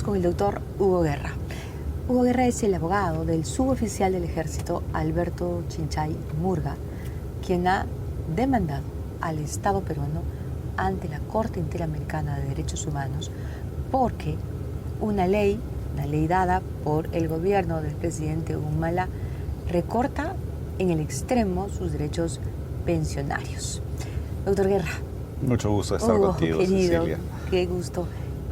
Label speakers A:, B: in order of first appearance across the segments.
A: Estamos con el doctor Hugo Guerra. Hugo Guerra es el abogado del suboficial del Ejército Alberto Chinchay Murga, quien ha demandado al Estado peruano ante la Corte Interamericana de Derechos Humanos porque una ley dada por el gobierno del presidente Humala recorta en el extremo sus derechos pensionarios. Doctor Guerra.
B: Mucho gusto estar contigo,
A: querido,
B: Cecilia.
A: Qué gusto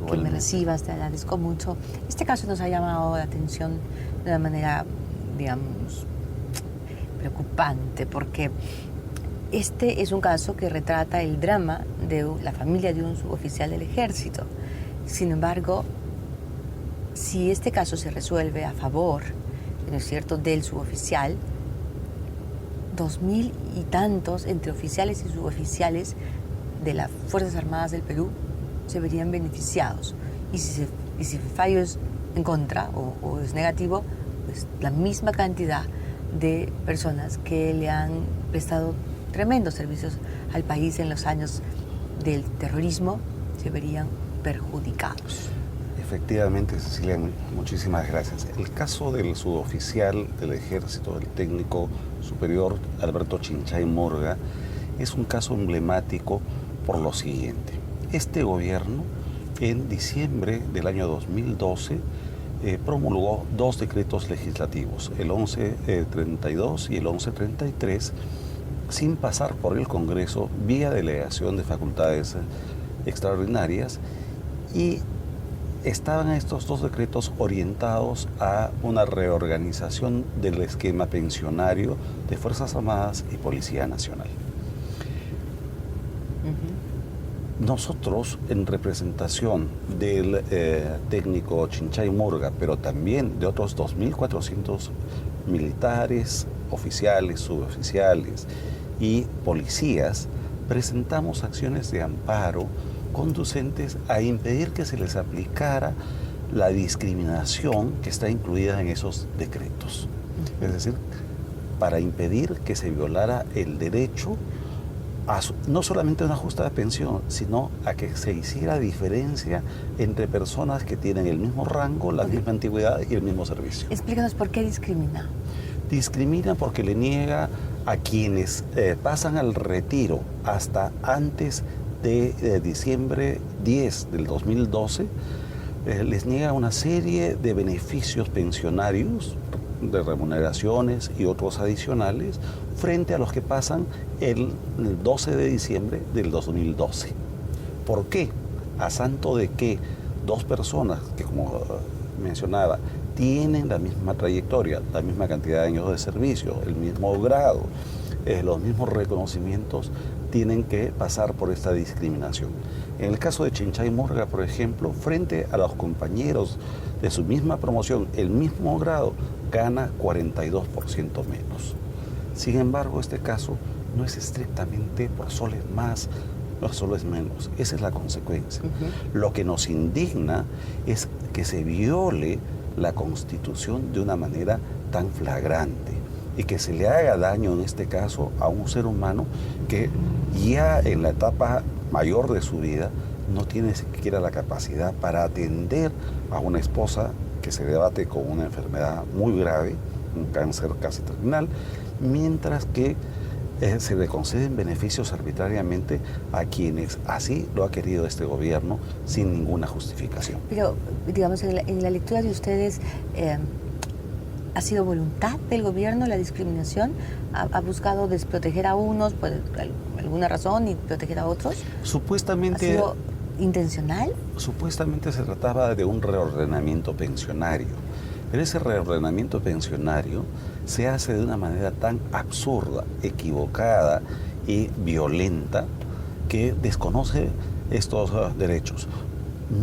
A: que me recibas, te agradezco mucho. Este caso nos ha llamado la atención de una manera, digamos, preocupante, porque este es un caso que retrata el drama de la familia de un suboficial del Ejército. Sin embargo, si este caso se resuelve a favor, ¿no es cierto?, del suboficial, 2000 y tantos entre oficiales y suboficiales de las Fuerzas Armadas del Perú se verían beneficiados. Y si el fallo es en contra o es negativo, pues la misma cantidad de personas que le han prestado tremendos servicios al país en los años del terrorismo se verían perjudicados.
B: Efectivamente, Cecilia, muchísimas gracias. El caso del suboficial del Ejército, del técnico superior Alberto Chinchay Murga, es un caso emblemático por lo siguiente. Este gobierno, en diciembre del año 2012, promulgó dos decretos legislativos, el 1132 y el 1133, sin pasar por el Congreso, vía delegación de facultades extraordinarias, y estaban estos dos decretos orientados a una reorganización del esquema pensionario de Fuerzas Armadas y Policía Nacional. Nosotros, en representación del técnico Chinchay Murga, pero también de otros 2.400 militares, oficiales, suboficiales y policías, presentamos acciones de amparo conducentes a impedir que se les aplicara la discriminación que está incluida en esos decretos. Es decir, para impedir que se violara el derecho a no solamente a una justa pensión, sino a que se hiciera diferencia entre personas que tienen el mismo rango, la misma antigüedad y el mismo servicio.
A: Explícanos por qué discrimina.
B: Discrimina porque le niega a quienes pasan al retiro hasta antes de diciembre 10 del 2012, les niega una serie de beneficios pensionarios, de remuneraciones y otros adicionales, frente a los que pasan el 12 de diciembre del 2012. ¿Por qué? A santo de que dos personas que, como mencionaba, tienen la misma trayectoria, la misma cantidad de años de servicio, el mismo grado, los mismos reconocimientos, tienen que pasar por esta discriminación. En el caso de Chinchay Murga, por ejemplo, frente a los compañeros de su misma promoción, el mismo grado, gana 42% menos. Sin embargo, este caso no es estrictamente por soles más, por soles menos. Esa es la consecuencia. Lo que nos indigna es que se viole la Constitución de una manera tan flagrante y que se le haga daño, en este caso, a un ser humano que ya en la etapa mayor de su vida no tiene siquiera la capacidad para atender a una esposa que se debate con una enfermedad muy grave, un cáncer casi terminal, mientras que se le conceden beneficios arbitrariamente a quienes así lo ha querido este gobierno sin ninguna justificación.
A: Pero, digamos, en la lectura de ustedes, ¿ha sido voluntad del gobierno la discriminación? ¿Ha buscado desproteger a unos por alguna razón y proteger a otros?
B: Supuestamente...
A: ¿Ha sido intencional?
B: Supuestamente se trataba de un reordenamiento pensionario, pero ese reordenamiento pensionario se hace de una manera tan absurda, equivocada y violenta que desconoce estos derechos.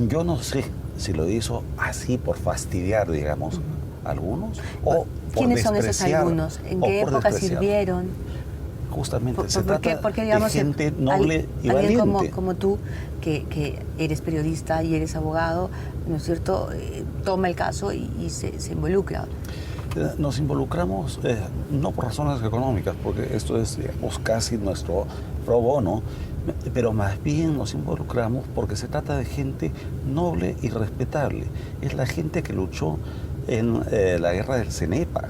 B: Yo no sé si lo hizo así por fastidiar, digamos, a algunos, o por
A: ¿quiénes son esos algunos? ¿En qué época sirvieron?
B: Justamente, se trata
A: digamos,
B: de gente noble y valiente.
A: Alguien como tú, que eres periodista y eres abogado, ¿no es cierto?, toma el caso y se involucra.
B: Nos involucramos no por razones económicas, porque esto es, digamos, casi nuestro pro bono, pero más bien nos involucramos porque se trata de gente noble y respetable. Es la gente que luchó en la guerra del Cenepa.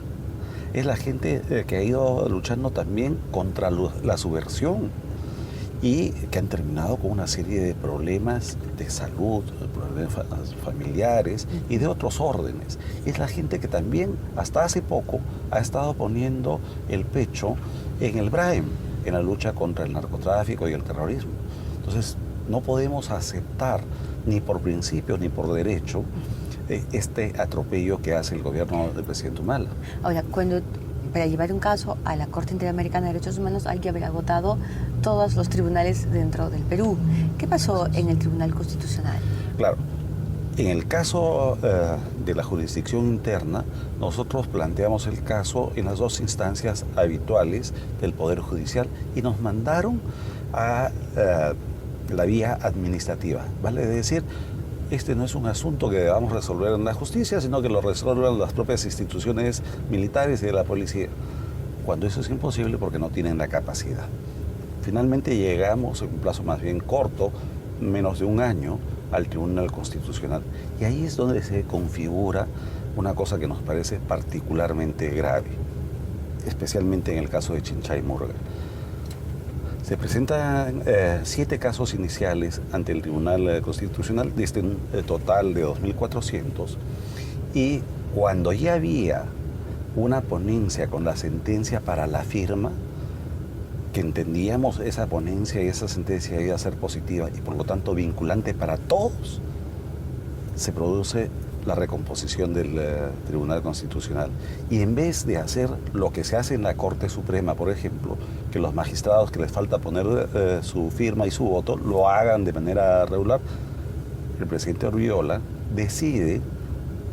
B: Es la gente que ha ido luchando también contra la subversión y que han terminado con una serie de problemas de salud, problemas familiares y de otros órdenes. Es la gente que también hasta hace poco ha estado poniendo el pecho en el BRAEM, en la lucha contra el narcotráfico y el terrorismo. Entonces, no podemos aceptar ni por principio ni por derecho este atropello que hace el gobierno del presidente Humala.
A: Ahora, para llevar un caso a la Corte Interamericana de Derechos Humanos hay que haber agotado todos los tribunales dentro del Perú. ¿Qué pasó en el Tribunal Constitucional?
B: Claro, en el caso de la jurisdicción interna, nosotros planteamos el caso en las dos instancias habituales del Poder Judicial y nos mandaron a la vía administrativa. Vale decir, este no es un asunto que debamos resolver en la justicia, sino que lo resuelvan las propias instituciones militares y de la policía, cuando eso es imposible porque no tienen la capacidad. Finalmente llegamos en un plazo más bien corto, menos de un año, al Tribunal Constitucional. Y ahí es donde se configura una cosa que nos parece particularmente grave, especialmente en el caso de Chinchay Murga. Se presentan 7 casos iniciales ante el Tribunal Constitucional, desde un total de 2.400, y cuando ya había una ponencia con la sentencia para la firma, que entendíamos esa ponencia y esa sentencia iba a ser positiva y por lo tanto vinculante para todos, se produce la recomposición del Tribunal Constitucional. Y en vez de hacer lo que se hace en la Corte Suprema, por ejemplo, que los magistrados que les falta poner su firma y su voto, lo hagan de manera regular, el presidente Orriola decide,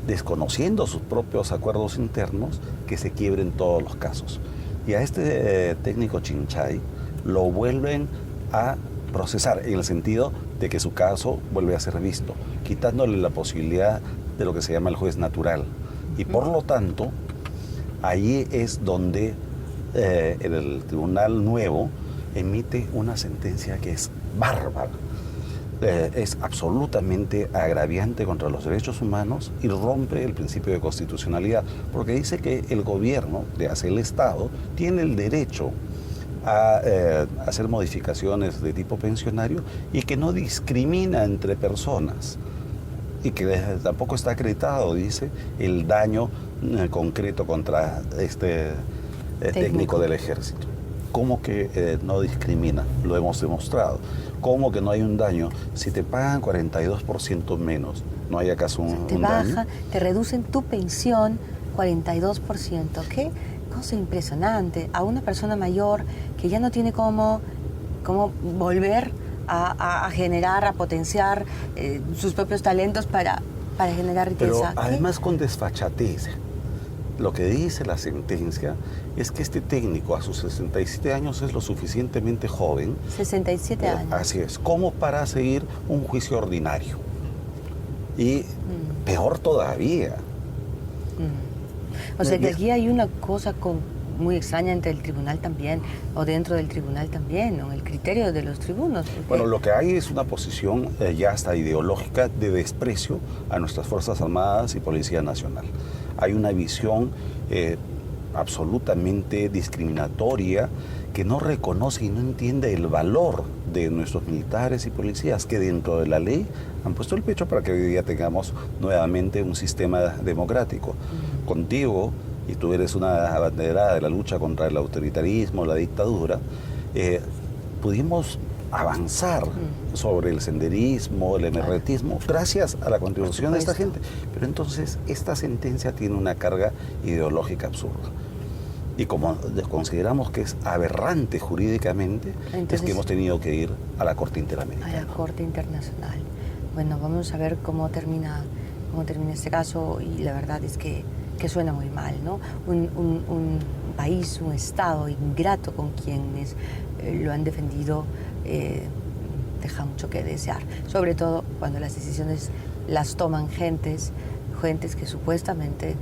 B: desconociendo sus propios acuerdos internos, que se quiebren todos los casos. Y a este técnico Chinchay lo vuelven a procesar, en el sentido de que su caso vuelve a ser visto, quitándole la posibilidad de lo que se llama el juez natural. Y por lo tanto, allí es donde el tribunal nuevo emite una sentencia que es bárbara. Es absolutamente agraviante contra los derechos humanos y rompe el principio de constitucionalidad, porque dice que el gobierno, el Estado, tiene el derecho a hacer modificaciones de tipo pensionario y que no discrimina entre personas y que tampoco está acreditado, dice, el daño concreto contra este técnico del ejército. ¿Cómo que no discrimina? Lo hemos demostrado. ¿Cómo que no hay un daño? Si te pagan 42% menos, ¿no hay acaso un daño?
A: Te reducen tu pensión 42%. ¿Qué cosa impresionante? A una persona mayor que ya no tiene cómo volver a generar, a potenciar sus propios talentos para generar riqueza.
B: Pero además con desfachatez. Lo que dice la sentencia es que este técnico a sus 67 años es lo suficientemente joven.
A: 67 años.
B: Así es, como para seguir un juicio ordinario. Y peor todavía.
A: O sea que aquí hay una cosa muy extraña entre el tribunal también, o dentro del tribunal también, ¿no? El criterio de los tribunos. Porque...
B: Bueno, lo que hay es una posición ya hasta ideológica de desprecio a nuestras Fuerzas Armadas y Policía Nacional. Hay una visión absolutamente discriminatoria que no reconoce y no entiende el valor de nuestros militares y policías que dentro de la ley han puesto el pecho para que hoy día tengamos nuevamente un sistema democrático. Contigo, y tú eres una abanderada de la lucha contra el autoritarismo, la dictadura, pudimos avanzar sobre el senderismo, el emergentismo, gracias a la contribución de esta gente. Pero entonces esta sentencia tiene una carga ideológica absurda. Y como consideramos que es aberrante jurídicamente, entonces, es que hemos tenido que ir a la Corte Interamericana.
A: A la Corte Internacional. Bueno, vamos a ver cómo termina este caso, y la verdad es que suena muy mal, ¿no? Un país, un Estado ingrato con quienes lo han defendido deja mucho que desear, sobre todo cuando las decisiones las toman gentes que supuestamente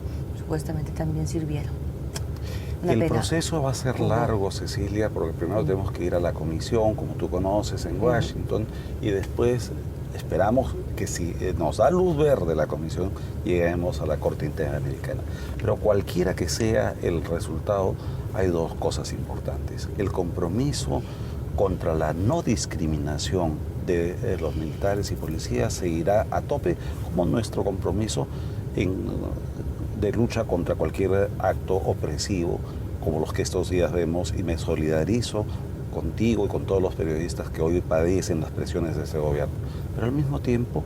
A: también sirvieron. Una
B: El
A: pena.
B: proceso va a ser largo, Cecilia, porque primero tenemos que ir a la comisión, como tú conoces, en Washington, y después esperamos que si nos da luz verde la comisión, lleguemos a la Corte Interamericana. Pero cualquiera que sea el resultado, hay dos cosas importantes. El compromiso contra la no discriminación de los militares y policías seguirá a tope, como nuestro compromiso de lucha contra cualquier acto opresivo, como los que estos días vemos, y me solidarizo contigo y con todos los periodistas que hoy padecen las presiones de ese gobierno. Pero al mismo tiempo,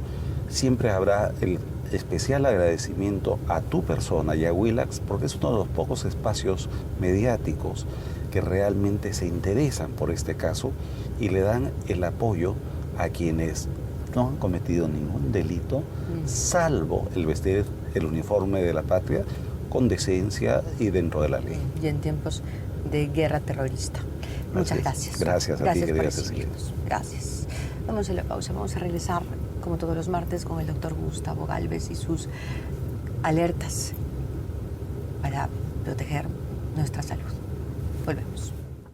B: siempre habrá el especial agradecimiento a tu persona y a Willax, porque es uno de los pocos espacios mediáticos que realmente se interesan por este caso y le dan el apoyo a quienes no han cometido ningún delito, salvo el vestir el uniforme de la patria con decencia y dentro de la ley.
A: Y en tiempos de guerra terrorista. Muchas gracias.
B: Gracias a ti, querida
A: por
B: Cecilia.
A: recibirnos. Gracias. Vamos a la pausa. Vamos a regresar, como todos los martes, con el doctor Gustavo Gálvez y sus alertas para proteger nuestra salud. Volvemos.